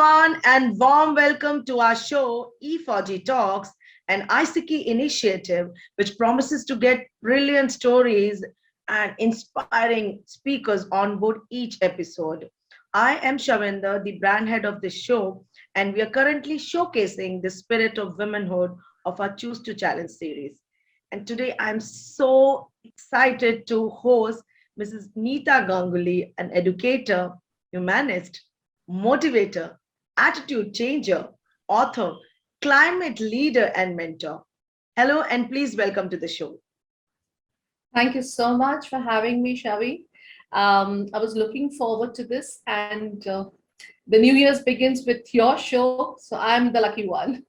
everyone, and warm welcome to our show, Efauji Talks, an IESECCI initiative which promises to get brilliant stories and inspiring speakers on board each episode. I am Shavinder, the brand head of the show, and we are currently showcasing the spirit of womanhood of our Choose to Challenge series. And today I'm so excited to host Mrs. Nita Ganguly, an educator, humanist, motivator, attitude changer, author, climate leader, and mentor. Hello, and please welcome to the show. Thank you so much for having me, Shavi. I was looking forward to this, and the New Year's begins with your show, so I'm the lucky one.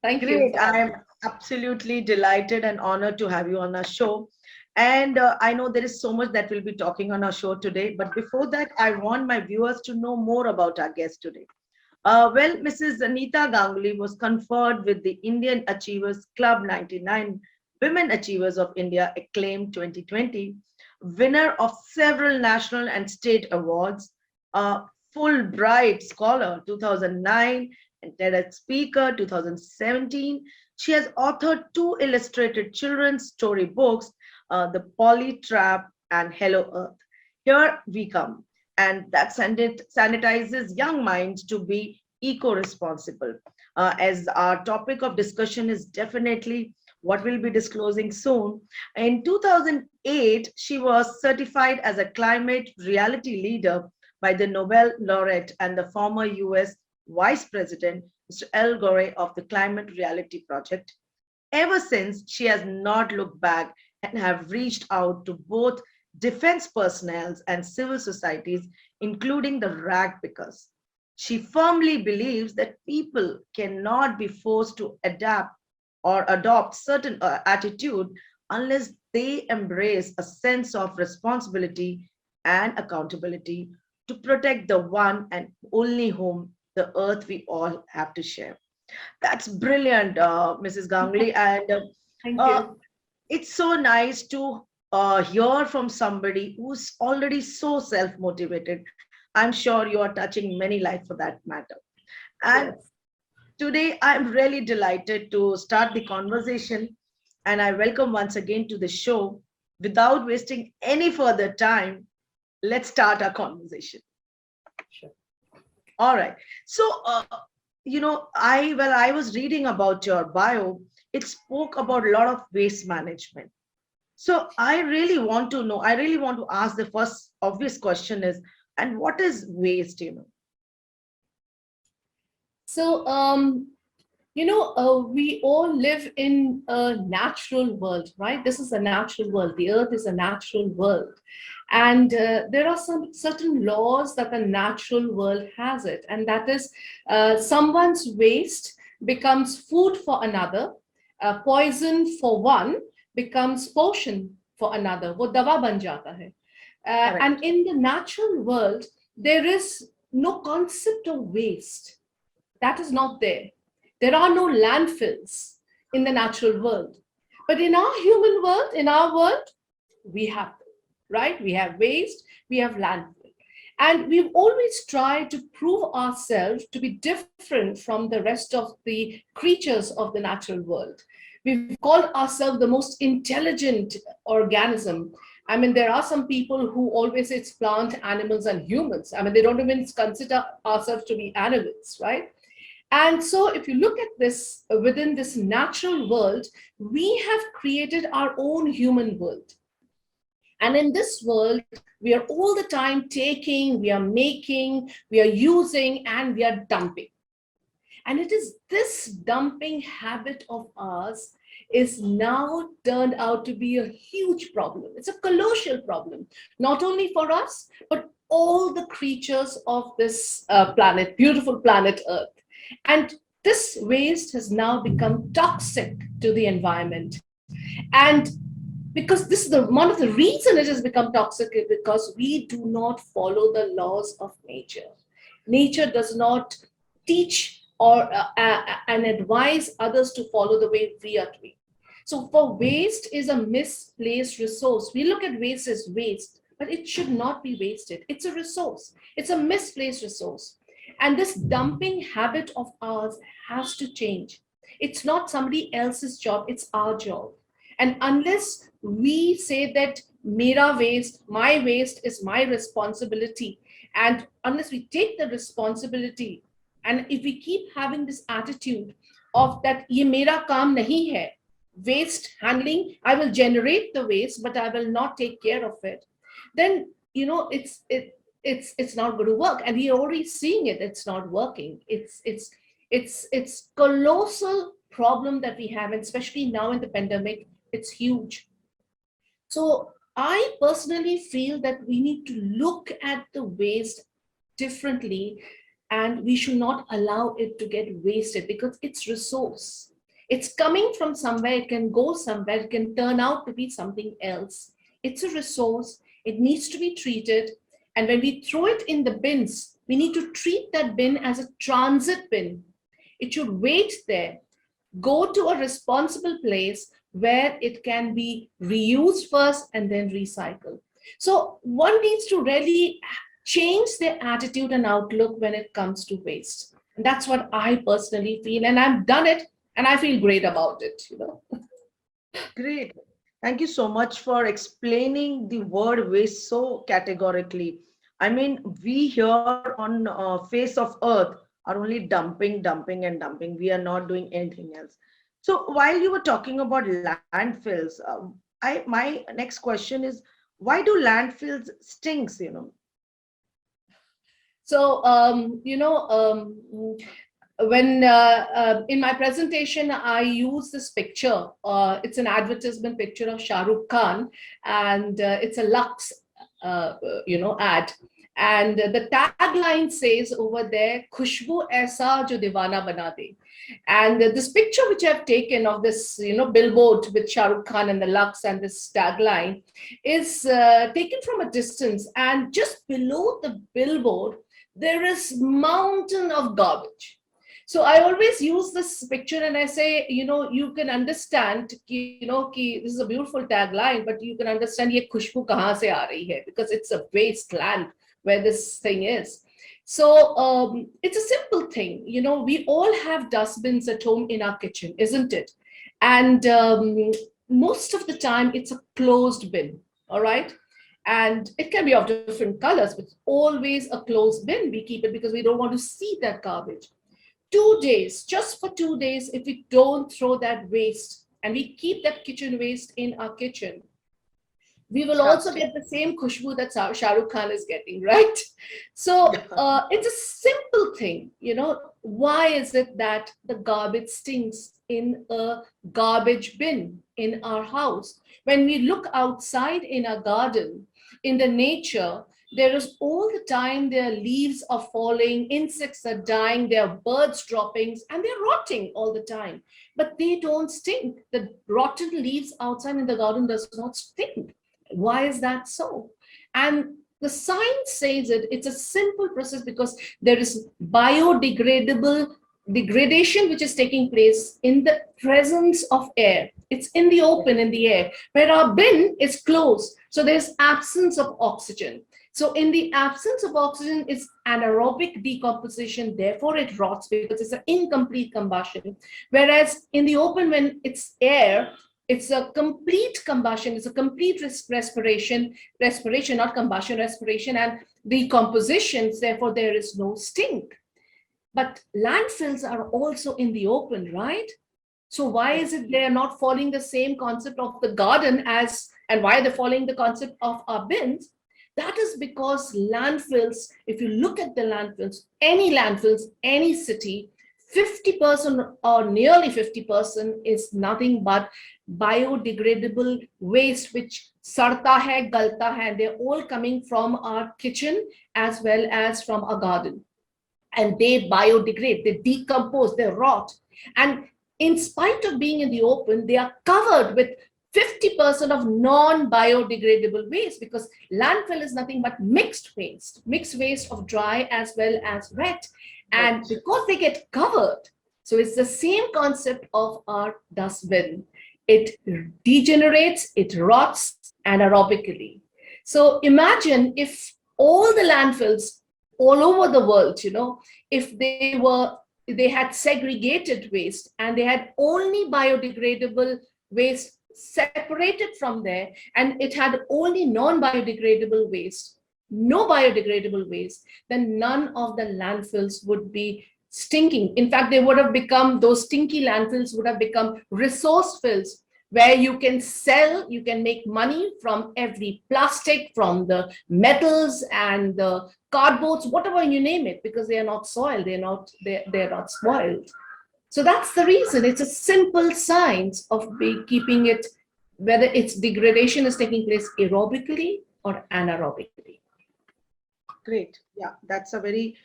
Thank you Great. for having I'm me. absolutely delighted and honored to have you on our show. And I know there is so much that we'll be talking on our show today. But before that, I want my viewers to know more about our guest today. Well, Mrs. Anita Ganguly was conferred with the Indian Achievers Club 99 Women Achievers of India Acclaim 2020, winner of several national and state awards, a Fulbright Scholar 2009, and TEDx Speaker 2017. She has authored two illustrated children's story books, The Polly Trap and Hello Earth. Here we come, and that sanitizes young minds to be eco-responsible. As our topic of discussion is definitely what we'll be disclosing soon. In 2008, she was certified as a climate reality leader by the Nobel laureate and the former US Vice President, Mr. Al Gore of the Climate Reality Project. Ever since, she has not looked back and have reached out to both defense personnel and civil societies, including the rag pickers. She firmly believes that people cannot be forced to adapt or adopt certain attitude unless they embrace a sense of responsibility and accountability to protect the one and only home, the earth we all have to share. That's brilliant, Mrs. Ganguly, and Thank uh, you. it's so nice to hear from somebody who's already so self-motivated. I'm sure you are touching many lives for that matter. And Yes. today, I'm really delighted to start the conversation, and I welcome once again to the show. Without wasting any further time, let's start our conversation. Sure. All right. So, I was reading about your bio. It spoke about a lot of waste management. So, I really want to know. I really want to ask the first obvious question is, and what is waste? So, we all live in a natural world, right? This is a natural world. The earth is a natural world. And there are some certain laws that the natural world has it. And that is someone's waste becomes food for another, poison for one becomes potion for another. वो दवा बन जाता है. And Correct. in the natural world, there is no concept of waste. That is not there. There are no landfills in the natural world. But in our human world, in our world, we have them, right? We have waste, we have landfill. And we've always tried to prove ourselves to be different from the rest of the creatures of the natural world. We've called ourselves the most intelligent organism. I mean, there are some people who always say it's plant, animals, and humans. I mean, they don't even consider ourselves to be animals, right? And so, if you look at this within this natural world, we have created our own human world. And in this world, we are all the time taking, we are making, we are using, and we are dumping. And it is this dumping habit of ours is now turned out to be a huge problem. It's a colossal problem, not only for us, but all the creatures of this planet, beautiful planet Earth. And this waste has now become toxic to the environment. And because this is the one of the reason it has become toxic is because we do not follow the laws of nature. Nature does not teach or and advise others to follow the way we are doing. So for waste is a misplaced resource. We look at waste as waste, but it should not be wasted. It's a resource. It's a misplaced resource. And this dumping habit of ours has to change. It's not somebody else's job, it's our job. And unless we say that mera waste, my waste is my responsibility, and unless we take the responsibility, and if we keep having this attitude of that, ye mera kaam nahi hai, waste handling, I will generate the waste, but I will not take care of it, then it's not going to work. And we're already seeing it, it's not working. It's colossal problem that we have, and especially now in the pandemic, it's huge. So I personally feel that we need to look at the waste differently, and we should not allow it to get wasted, because it's resource. It's coming from somewhere, it can go somewhere, it can turn out to be something else. It's a resource, it needs to be treated. And when we throw it in the bins, we need to treat that bin as a transit bin. It should wait there, go to a responsible place where it can be reused first and then recycled. So one needs to really change their attitude and outlook when it comes to waste. And that's what I personally feel. And I've done it and I feel great about it, Great. Thank you so much for explaining the word waste so categorically. I mean, we here on face of earth are only dumping, dumping, and dumping. We are not doing anything else. So while you were talking about landfills, my next question is, why do landfills stinks? So, when in my presentation, I use this picture. It's an advertisement picture of Shah Rukh Khan, and it's a Lux, ad. And the tagline says over there, "Khushbu aisa jo divana bana de." And this picture which I've taken of this, billboard with Shah Rukh Khan and the Lux and this tagline is taken from a distance. And just below the billboard, there is mountain of garbage. So I always use this picture and I say, you can understand, ki this is a beautiful tagline, but you can understand ye khushbu kahan se aa rahi hai, because it's a wasteland where this thing is. So it's a simple thing. We all have dustbins at home in our kitchen, isn't it? And most of the time it's a closed bin, all right? And it can be of different colors, but always a closed bin. We keep it because we don't want to see that garbage. 2 days, just for 2 days, if we don't throw that waste and we keep that kitchen waste in our kitchen, we will also get the same khushbu that Shah Rukh Khan is getting, right? So it's a simple thing, why is it that the garbage stinks in a garbage bin in our house? When we look outside in our garden, in the nature, there is all the time, their leaves are falling, insects are dying, there are birds droppings, and they're rotting all the time. But they don't stink. The rotten leaves outside in the garden does not stink. Why is that so? And the science says it's a simple process, because there is biodegradable degradation which is taking place in the presence of air. It's in the open, in the air, where our bin is closed. So there's absence of oxygen. So in the absence of oxygen is anaerobic decomposition, therefore it rots because it's an incomplete combustion. Whereas in the open, when it's air, it's a complete combustion, it's a complete respiration, not combustion, respiration and decompositions, therefore there is no stink. But landfills are also in the open, right? So why is it they are not following the same concept of the garden as, and why they're following the concept of our bins? That is because landfills, if you look at the landfills, any city, 50% or nearly 50% is nothing but biodegradable waste, which sarta hai, galta hai, they're all coming from our kitchen as well as from our garden. And they biodegrade, they decompose, they rot. And in spite of being in the open, they are covered with 50% of non-biodegradable waste, because landfill is nothing but mixed waste of dry as well as wet. And because they get covered, so it's the same concept of our dustbin. It degenerates, it rots anaerobically. So imagine if all the landfills all over the world, if they had segregated waste and they had only biodegradable waste separated from there, and it had only non-biodegradable waste, no biodegradable waste, then none of the landfills would be stinking. In fact, they would have become, those stinky landfills would have become resource fills where you can sell, you can make money from every plastic, from the metals and the cardboards, whatever you name it, because they are not soiled, they're not spoiled. So that's the reason. It's a simple science of keeping it, whether its degradation is taking place aerobically or anaerobically. Great. Yeah, that's a very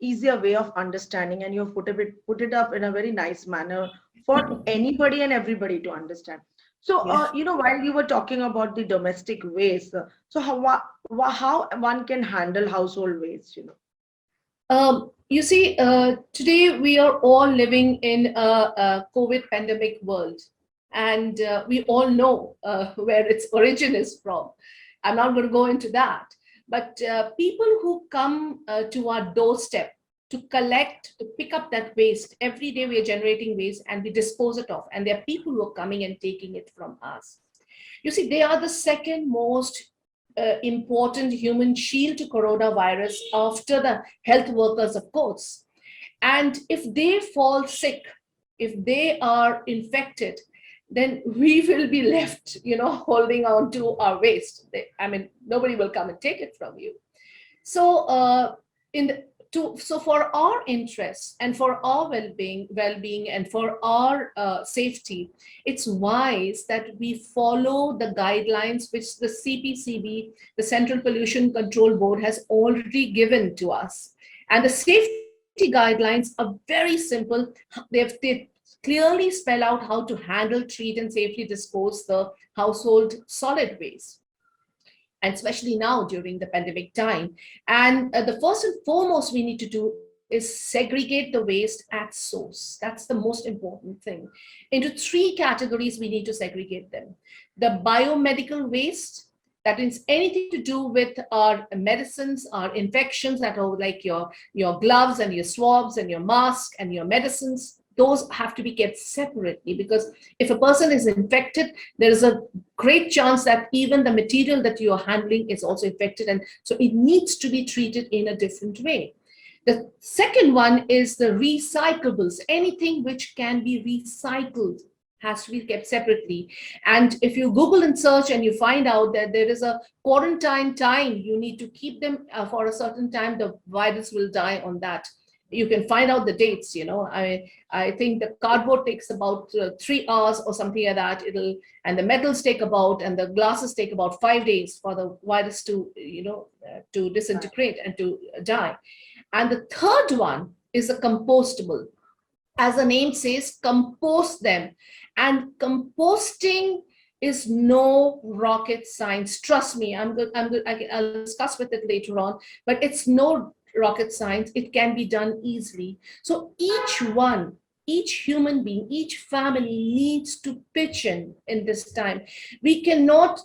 easier way of understanding, and you've put it up in a very nice manner for anybody and everybody to understand. So, Yeah. while you were talking about the domestic waste, so how one can handle household waste, You see, today we are all living in a COVID pandemic world, and we all know where its origin is from. I'm not going to go into that, but people who come to our doorstep to collect, to pick up that waste, every day we are generating waste and we dispose it off, and there are people who are coming and taking it from us. You see, they are the second most important human shield to coronavirus after the health workers, of course. And if they fall sick, if they are infected, then we will be left, holding on to our waste. Nobody will come and take it from you. So, so for our interests and for our well-being, and for our safety, it's wise that we follow the guidelines which the CPCB, the Central Pollution Control Board, has already given to us. And the safety guidelines are very simple. They clearly spell out how to handle, treat, and safely dispose the household solid waste, and especially now during the pandemic time. And the first and foremost we need to do is segregate the waste at source. That's the most important thing. Into three categories we need to segregate them. The biomedical waste, that is anything to do with our medicines, our infections, that are like your gloves and your swabs and your mask and your medicines. Those have to be kept separately, because if a person is infected, there is a great chance that even the material that you are handling is also infected. And so it needs to be treated in a different way. The second one is the recyclables. Anything which can be recycled has to be kept separately. And if you Google and search and you find out that there is a quarantine time, you need to keep them for a certain time, the virus will die on that. You can find out the dates, I think the cardboard takes about 3 hours or something like that. And the metals take about, and the glasses take about 5 days for the virus to, to disintegrate and to die. And the third one is a compostable. As the name says, compost them. And composting is no rocket science. Trust me, I'll discuss with it later on, but it's no rocket science. It can be done easily. So each human being, each family needs to pitch in this time. We cannot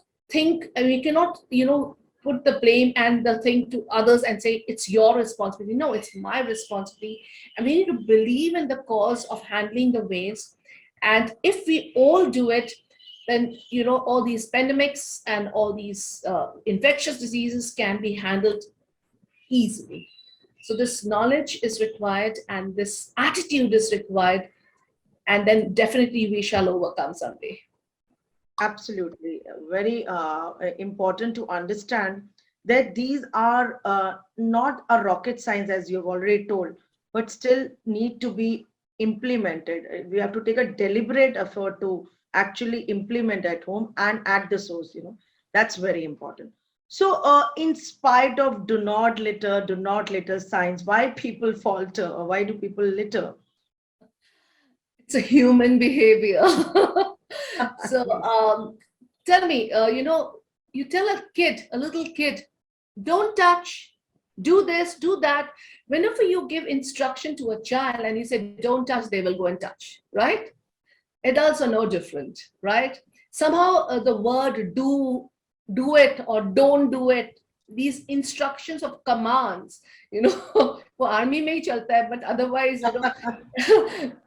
put the blame and the thing to others and say it's your responsibility. No, it's my responsibility. And we need to believe in the cause of handling the waste. And if we all do it, then all these pandemics and all these infectious diseases can be handled easily. So this knowledge is required, and this attitude is required, and then definitely we shall overcome someday. Absolutely. Very important to understand that these are not a rocket science, as you've already told, but still need to be implemented. We have to take a deliberate effort to actually implement at home and at the source. That's very important. So, in spite of do not litter signs, why people falter, or why do people litter? It's a human behavior. So, tell me, you tell a little kid, don't touch, do this, do that. Whenever you give instruction to a child and you say, don't touch, they will go and touch, right? Adults are no different, right? Somehow the word do it or don't do it these instructions of commands, for army mein hi chalta hai, but otherwise,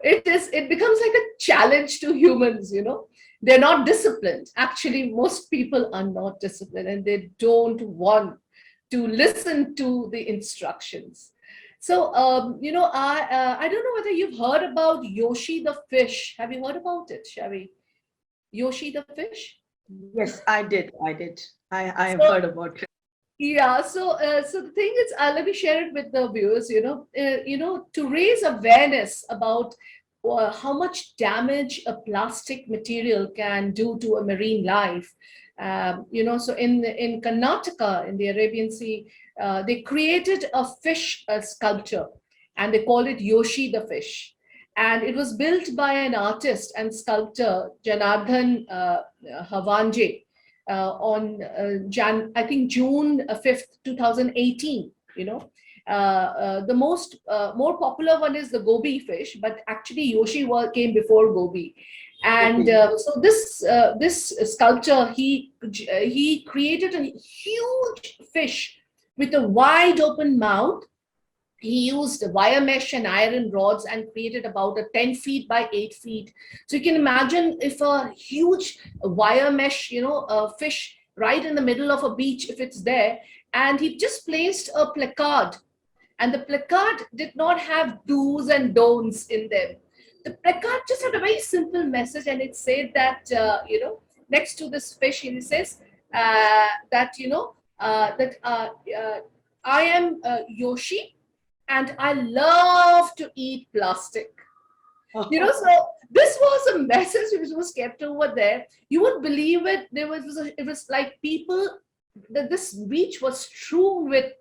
it becomes like a challenge to humans, They're not disciplined. Actually, most people are not disciplined and they don't want to listen to the instructions. So, I don't know whether you've heard about Yoshi the fish. Have you heard about it, Shavi? Yoshi the fish? Yes, I did. I have So, heard about it. yeah, so the thing is, let me share it with the viewers. To raise awareness about how much damage a plastic material can do to a marine life. So in Karnataka, in the Arabian Sea, they created a fish sculpture, and they called it Yoshi the fish. And it was built by an artist and sculptor, Janardhan Havanje, on I think June 5th, 2018. The most more popular one is the gobi fish, but actually Yoshi came before gobi. And Okay. so this sculptor, he created a huge fish with a wide open mouth. He used wire mesh and iron rods and created about a 10 feet by 8 feet. So you can imagine if a huge wire mesh, a fish right in the middle of a beach, if it's there, and he just placed a placard, and the placard did not have do's and don'ts in them. The placard just had a very simple message, and it said that, next to this fish, it says I am Yoshi, and I love to eat plastic. So this was a message which was kept over there. You would believe it. It was like people, that this beach was strewn with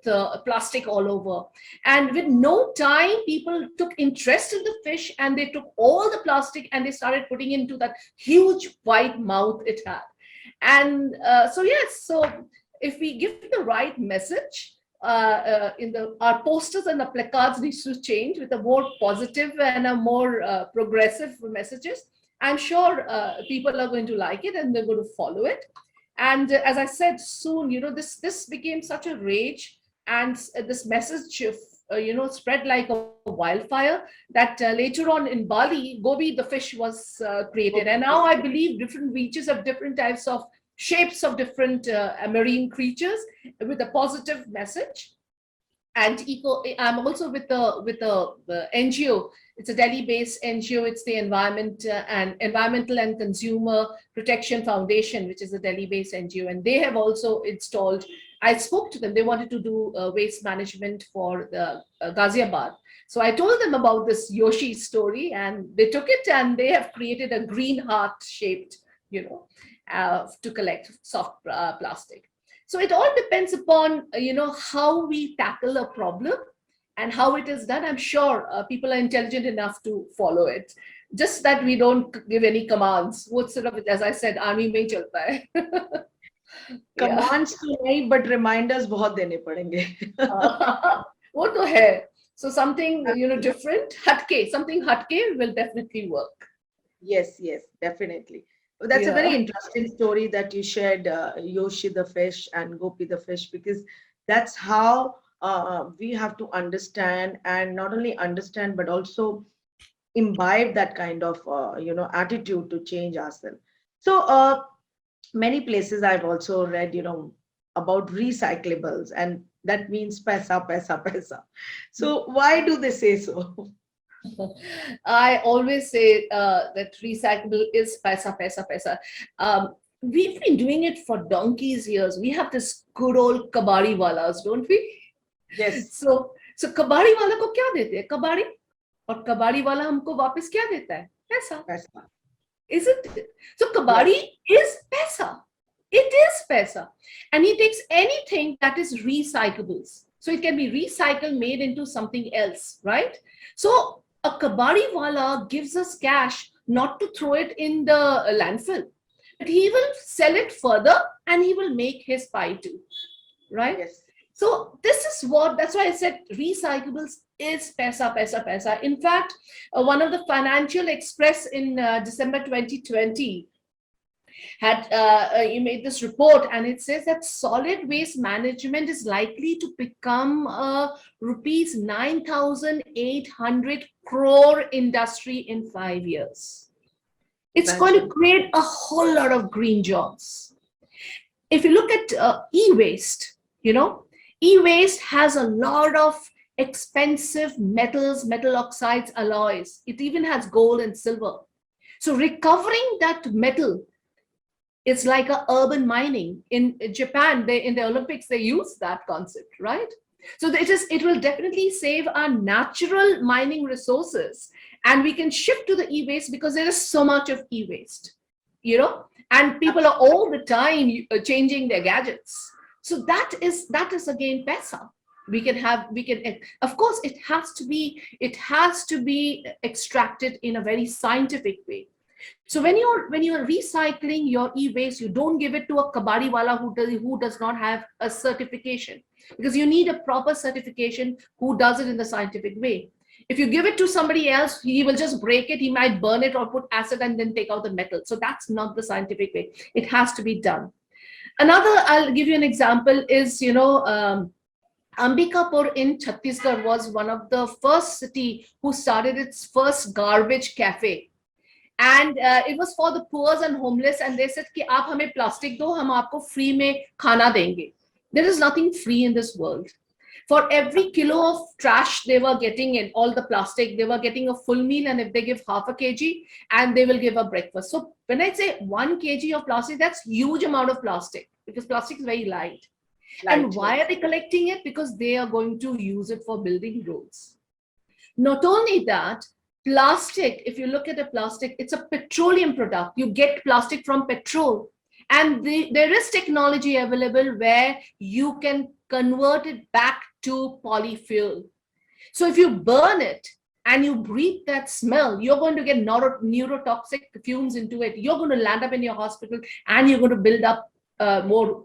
plastic all over. And with no time, people took interest in the fish, and they took all the plastic and they started putting into that huge white mouth it had. And so if we give the right message, our posters and the placards needs to change with a more positive and a more progressive messages. I'm sure people are going to like it and they're going to follow it. And as I said, soon, this became such a rage, and this message spread like a wildfire, that later on in Bali, gobi the fish was created. And now I believe different beaches have different types of shapes of different marine creatures with a positive message. And I'm also with the NGO. It's a Delhi-based NGO. It's the Environmental and Consumer Protection Foundation, which is a Delhi-based NGO, and they have also installed. I spoke to them. They wanted to do waste management for the Ghaziabad. So I told them about this Yoshi story, and they took it and they have created a green heart shaped, to collect soft plastic. So it all depends upon, how we tackle a problem and how it is done. I'm sure people are intelligent enough to follow it. Just that we don't give any commands. What sort of, as I said, army mein chalta hai. Yeah. Commands to nahi, but reminders बहुत देने पड़ेंगे. वो तो है. So something, different, something hatke will definitely work. Yes, definitely. That's a very interesting story that you shared, Yoshi the fish and Gopi the fish, because that's how we have to understand, and not only understand, but also imbibe that kind of, attitude to change ourselves. So many places I've also read, about recyclables, and that means paisa, paisa, paisa. So why do they say so? I always say that recyclable is paisa, paisa, paisa. We've been doing it for donkeys years. We have this good old kabadi walas, don't we? Yes. So kabadi wala ko kya dete hai? Kabadi. और kabadi wala हमको वापस क्या देता है? पैसा. Paisa. Isn't it? So kabadi is paisa. It is paisa. And he takes anything that is recyclables. So it can be recycled, made into something else, right? So a kabadi wala gives us cash not to throw it in the landfill, but he will sell it further and he will make his pie too, right? Yes. So that's why I said recyclables is paisa, paisa, paisa. In fact, one of the Financial Express in December 2020, you made this report, and it says that solid waste management is likely to become a rupees 9,800 crore industry in 5 years. It's going to create a whole lot of green jobs. If you look at e-waste, e-waste has a lot of expensive metals, metal oxides, alloys. It even has gold and silver. So recovering that metal is like a urban mining. In Japan, in the Olympics, they use that concept, right? So it will definitely save our natural mining resources, and we can shift to the e-waste because there is so much of e-waste, and people are all the time changing their gadgets. So that is again paisa. Of course, it has to be extracted in a very scientific way. So when you're recycling your e-waste, you don't give it to a kabadi wala who does not have a certification, because you need a proper certification who does it in the scientific way. If you give it to somebody else, he will just break it, he might burn it or put acid and then take out the metal. So that's not the scientific way. It has to be done. Another, I'll give you an example, is Ambikapur in Chhattisgarh was one of the first city who started its first garbage cafe. And it was for the poor and homeless, and they said कि आप हमें plastic दो, हम आपको free में खाना देंगे. There is nothing free in this world. For every kilo of trash they were getting in, all the plastic, they were getting a full meal, and if they give half a kg, and they will give a breakfast. So when I say 1 kg of plastic, that's huge amount of plastic, because plastic is very light. And why are they collecting it? Because they are going to use it for building roads. Not only that, plastic, if you look at a plastic, it's a petroleum product. You get plastic from petrol. And there is technology available where you can convert it back to polyfuel. So if you burn it and you breathe that smell, you're going to get neurotoxic fumes into it. You're going to land up in your hospital, and you're going to build up more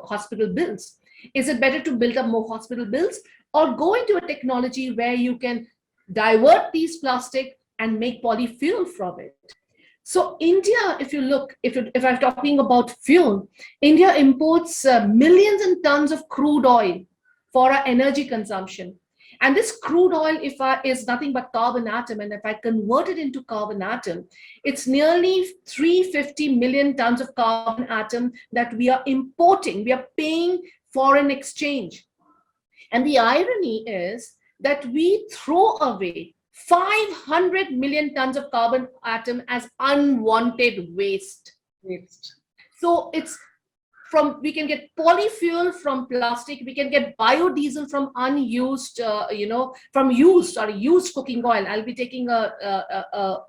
hospital bills. Is it better to build up more hospital bills, or go into a technology where you can divert these plastic and make polyfuel from it? So India, if you look, if I'm talking about fuel, India imports millions and tons of crude oil for our energy consumption. And this crude oil is nothing but carbon atom. And if I convert it into carbon atom, it's nearly 350 million tons of carbon atom that we are importing. We are paying foreign exchange. And the irony is that we throw away 500 million tons of carbon atom as unwanted waste. So we can get polyfuel from plastic, we can get biodiesel from unused, from used cooking oil. I'll be taking a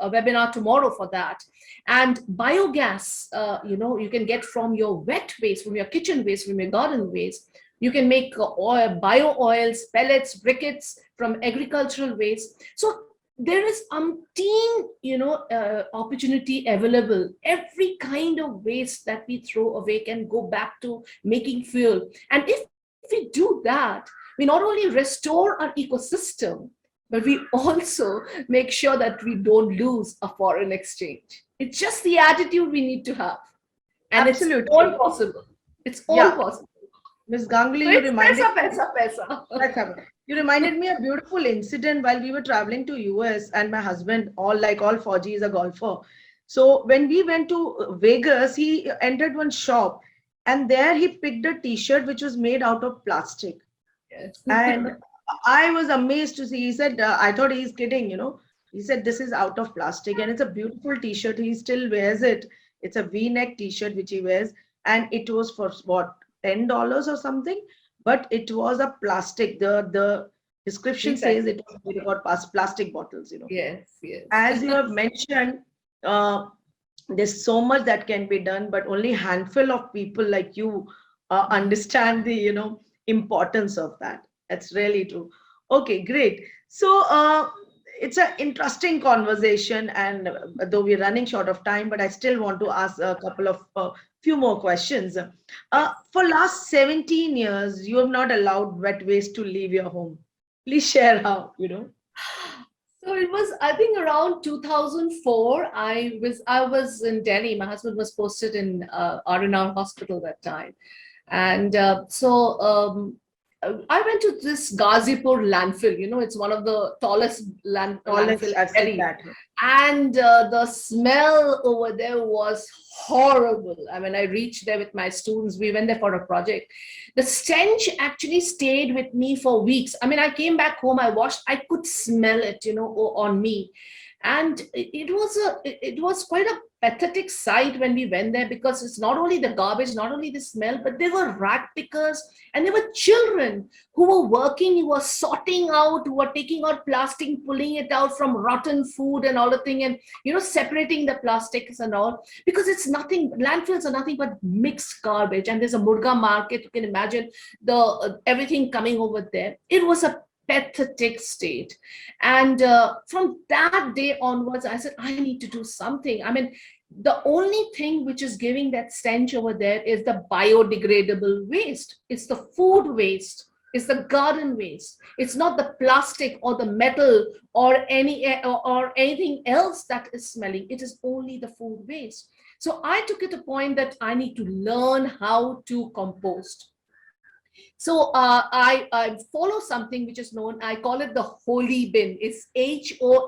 webinar tomorrow for that. And biogas, you can get from your wet waste, from your kitchen waste, from your garden waste. You can make bio oils, pellets, briquettes from agricultural waste. So there is umpteen, opportunity available. Every kind of waste that we throw away can go back to making fuel. And if we do that, we not only restore our ecosystem, but we also make sure that we don't lose a foreign exchange. It's just the attitude we need to have. And Absolutely. It's all possible. It's all possible. Ms. Ganguly, you reminded You reminded me a beautiful incident while we were traveling to US, and my husband, all Fauji, is a golfer. So when we went to Vegas, he entered one shop, and there he picked a t-shirt which was made out of plastic. Yes. And I was amazed to see. He said, I thought he's kidding, He said, this is out of plastic, and it's a beautiful t-shirt. He still wears it. It's a V-neck t-shirt which he wears, and it was for what, $10 or something, but it was a plastic. The description says it was made about plastic bottles, Yes. As you have mentioned, there's so much that can be done, but only handful of people like you understand the importance of that. That's really true. Okay, great. So it's an interesting conversation, and though we're running short of time, but I still want to ask a couple of few more questions. For last 17 years, you have not allowed wet waste to leave your home. Please share how, So it was, I think, around 2004. I was in Delhi. My husband was posted in R&R hospital that time, and I went to this Ghazipur landfill. You know, it's one of the tallest landfill College, I've in seen Delhi, that. and the smell over there was horrible. I mean, I reached there with my students. We went there for a project. The stench actually stayed with me for weeks. I mean, I came back home, I washed, I could smell it, you know, on me. And it was quite a pathetic sight when we went there, because it's not only the garbage, not only the smell, but there were rat pickers and there were children who were working, who were sorting out, who were taking out plastic, pulling it out from rotten food and all the thing, and you know, separating the plastics and all, because it's nothing, landfills are nothing but mixed garbage. And there's a murga market, you can imagine the everything coming over there. It was a pathetic state. And from that day onwards, I said, I need to do something. I mean, the only thing which is giving that stench over there is the biodegradable waste. It's the food waste. It's the garden waste. It's not the plastic or the metal or anything else that is smelling. It is only the food waste. So I took it a point that I need to learn how to compost. So I follow something which is known, I call it the holy bin. It's HOLE,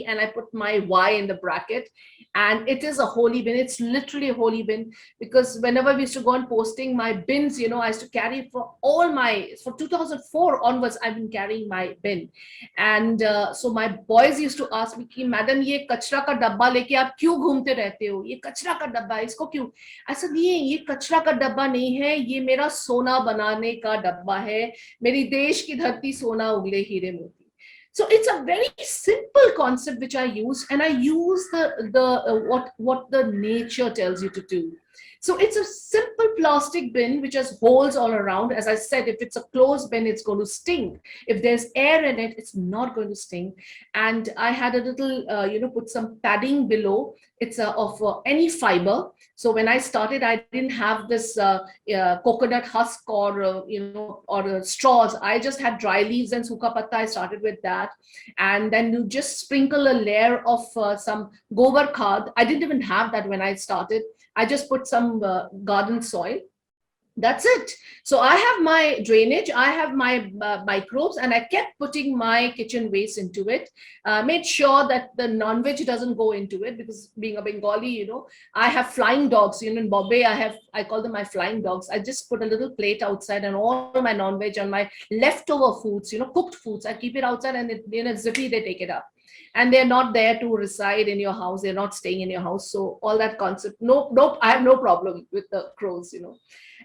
and I put my Y in the bracket. And it is a holy bin. It's literally a holy bin, because whenever we used to go on posting my bins, you know, I used to carry for 2004 onwards, I've been carrying my bin. And so my boys used to ask me, Madam, ये कचरा का डब्बा लेके आप क्यों घूमते रहते हो? ये कचरा का डब्बा है, इसको क्यों? I said, ये कचरा का डब्बा नहीं है, ये मेरा सोना बनाने का डब्बा है, मेरी देश की धरती सोना उगले हीरे मोती. So it's a very simple concept which I use, and I use what the nature tells you to do. So it's a simple plastic bin which has holes all around. As I said, if it's a closed bin, it's going to stink. If there's air in it, it's not going to stink. And I had a little, put some padding below. It's of any fiber. So when I started, I didn't have this coconut husk or straws. I just had dry leaves and suka patta. I started with that. And then you just sprinkle a layer of some gobar khad. I didn't even have that when I started. I just put some garden soil. That's it. So I have my drainage, I have my microbes, and I kept putting my kitchen waste into it. Made sure that the non-veg doesn't go into it, because being a Bengali, you know, I have flying dogs. You know, in Bombay, I call them my flying dogs. I just put a little plate outside, and all my non-veg and my leftover foods, you know, cooked foods, I keep it outside, and zippy, they take it up. And they're not there to reside in your house. They're not staying in your house. So all that concept, nope, I have no problem with the crows, you know.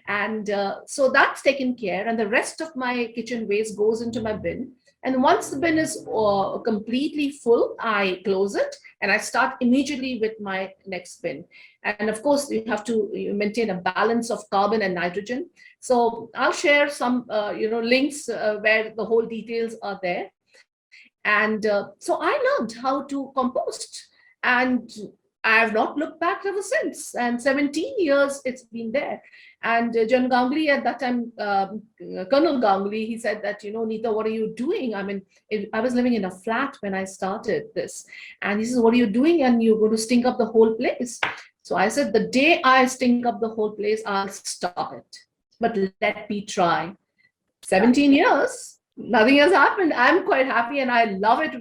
And so that's taken care. And the rest of my kitchen waste goes into my bin. And once the bin is completely full, I close it and I start immediately with my next bin. And of course, you have to maintain a balance of carbon and nitrogen. So I'll share some, links where the whole details are there. And so I learned how to compost, and I have not looked back ever since. And 17 years it's been there. And John Ganguly at that time, Colonel Ganguly, he said that, you know, Nita, what are you doing? I mean, I was living in a flat when I started this. And he says, what are you doing? And you're going to stink up the whole place. So I said, the day I stink up the whole place, I'll stop it. But let me try. 17 years. Nothing has happened. I'm quite happy, and I love it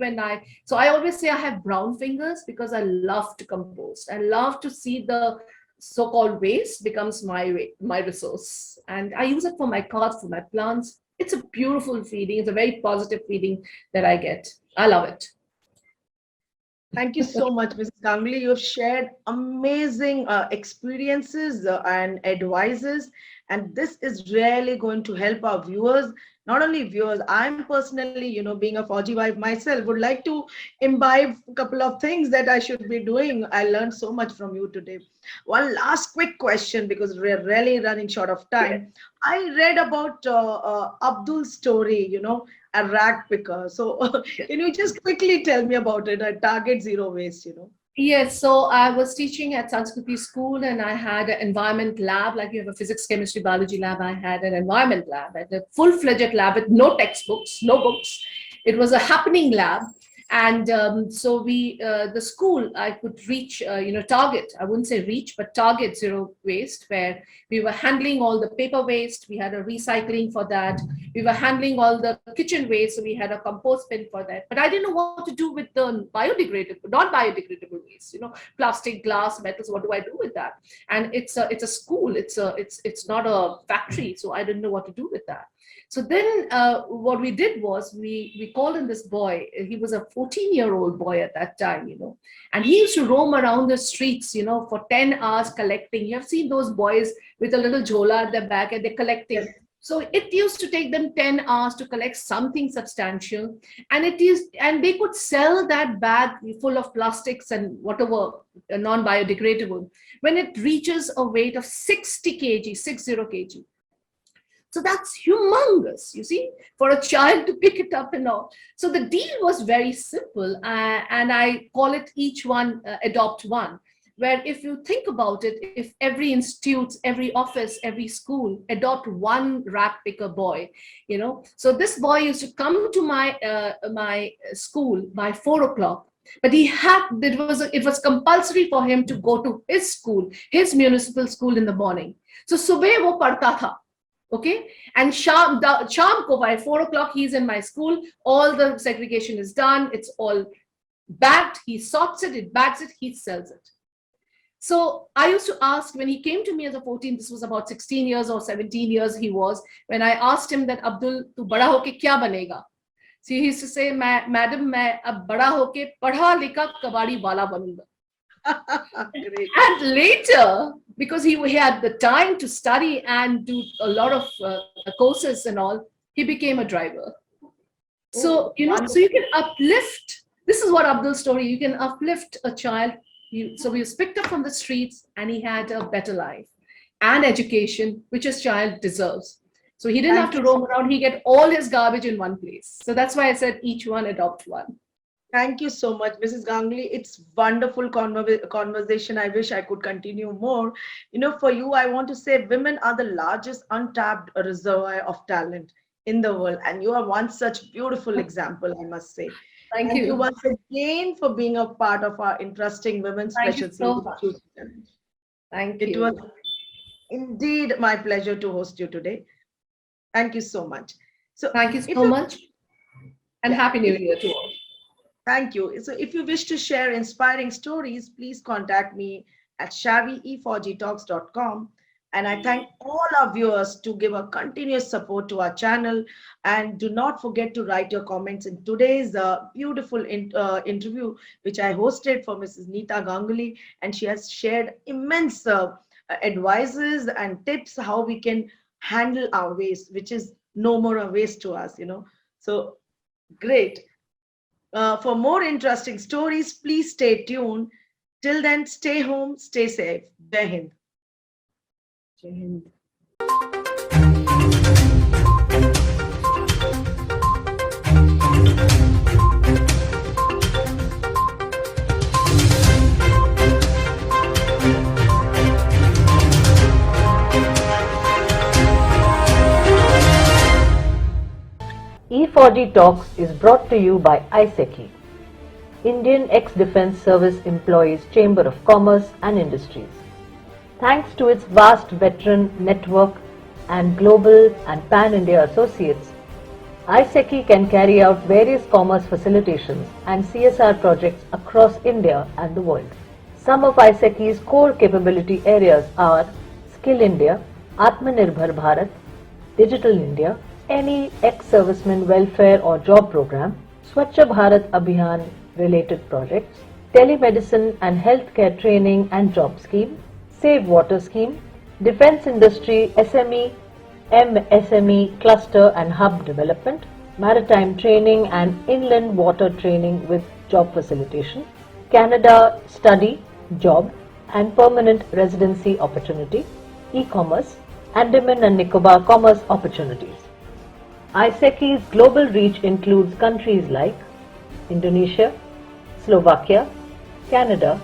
so I always say I have brown fingers, because I love to compost. I love to see the so-called waste becomes my resource. And I use it for my cards, for my plants. It's a beautiful feeling. It's a very positive feeling that I get. I love it. Thank you so much, Mrs. Ganguly. You've shared amazing experiences and advices, and this is really going to help our viewers. Not only viewers, I'm personally, you know, being a Fauji wife myself, would like to imbibe a couple of things that I should be doing. I learned so much from you today. One last quick question, because we're really running short of time. I read about Abdul's story, you know, a rag picker. So can you just quickly tell me about it? I target zero waste, you know. Yes, so I was teaching at Sanskriti school, and I had an environment lab, like you have a physics, chemistry, biology lab. I had an environment lab, at a full-fledged lab with no textbooks, no books. It was a happening lab. And so the school, I could reach, target, I wouldn't say reach, but target zero waste, where we were handling all the paper waste. We had a recycling for that. We were handling all the kitchen waste. So we had a compost bin for that. But I didn't know what to do with the non-biodegradable waste, plastic, glass, metals. What do I do with that? And it's a school. It's not a factory. So I didn't know what to do with that. So then what we did was we called in this boy. He was a 14-year-old boy at that time, and he used to roam around the streets, for 10 hours collecting. You have seen those boys with a little jhola at their back and they're collecting. Yes. So it used to take them 10 hours to collect something substantial. And they could sell that bag full of plastics and whatever, non-biodegradable, when it reaches a weight of 60 kg, 60 kg. So that's humongous, you see, for a child to pick it up and all. So the deal was very simple, and I call it each one adopt one, where if you think about it, if every institute, every office, every school adopt one rat picker boy, So this boy used to come to my school by 4 o'clock. But it was compulsory for him to go to his school, his municipal school in the morning. So subah wo padhta tha. Okay, and sham ko by 4 o'clock, he's in my school. All the segregation is done. It's all bagged. He sorts it, it bags it, he sells it. So I used to ask, when he came to me as a 14, this was about 16 years or 17 years he was, when I asked him that, Abdul, tu bada hoke kya banega? So he used to say, madam, main ab bada hoke padha likha kabadi wala banunga. And later, because he had the time to study and do a lot of courses and all, he became a driver. So, so you can uplift. This is what Abdul's story, you can uplift a child. So he was picked up from the streets and he had a better life and education, which his child deserves. So he didn't have to roam around. He get all his garbage in one place. So that's why I said each one adopt one. Thank you so much, Mrs. Ganguly. It's wonderful conversation. I wish I could continue more. For you, I want to say women are the largest untapped reservoir of talent in the world. And you are one such beautiful example, I must say. Thank you. You once again for being a part of our interesting Women's Special Series. Thank you. It was indeed my pleasure to host you today. Thank you so much. So thank you so much. And Happy New Year to all. Thank you. So if you wish to share inspiring stories, please contact me at shavi@efaujitalks.com. And I thank all our viewers to give a continuous support to our channel. And do not forget to write your comments in today's beautiful interview, which I hosted for Mrs. Nita Ganguly. And she has shared immense advices and tips how we can handle our waste, which is no more a waste to us, So great. For more interesting stories, please stay tuned. Till then, stay home, stay safe. Jai Hind. Jai Hind. Fauji Talks is brought to you by IESECCI, Indian Ex-Defence Service Employees Chamber of Commerce and Industries. Thanks to its vast veteran network and global and pan-India associates, IESECCI can carry out various commerce facilitations and CSR projects across India and the world. Some of IESECCI's core capability areas are Skill India, Atmanirbhar Bharat, Digital India, any ex-serviceman welfare or job program, Swachh Bharat Abhiyan related projects, telemedicine and healthcare training and job scheme, Save Water scheme, defense industry SME, MSME cluster and hub development, maritime training and inland water training with job facilitation, Canada study, job and permanent residency opportunity, e-commerce, Andaman and Nicobar commerce opportunities. IESECCI's global reach includes countries like Indonesia, Slovakia, Canada,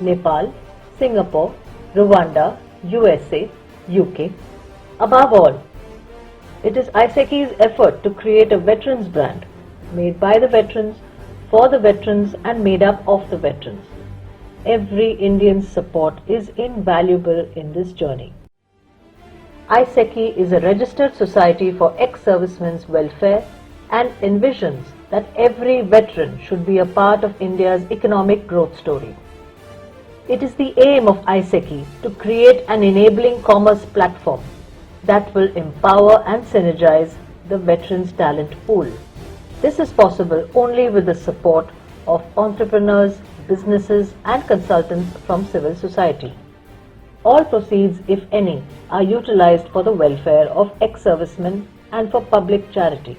Nepal, Singapore, Rwanda, USA, UK. Above all, it is IESECCI's effort to create a veterans brand made by the veterans for the veterans and made up of the veterans. Every Indian's support is invaluable in this journey. IESECCI is a registered society for ex-servicemen's welfare and envisions that every veteran should be a part of India's economic growth story. It is the aim of IESECCI to create an enabling commerce platform that will empower and synergize the veterans' talent pool. This is possible only with the support of entrepreneurs, businesses and consultants from civil society. All proceeds, if any, are utilized for the welfare of ex-servicemen and for public charity.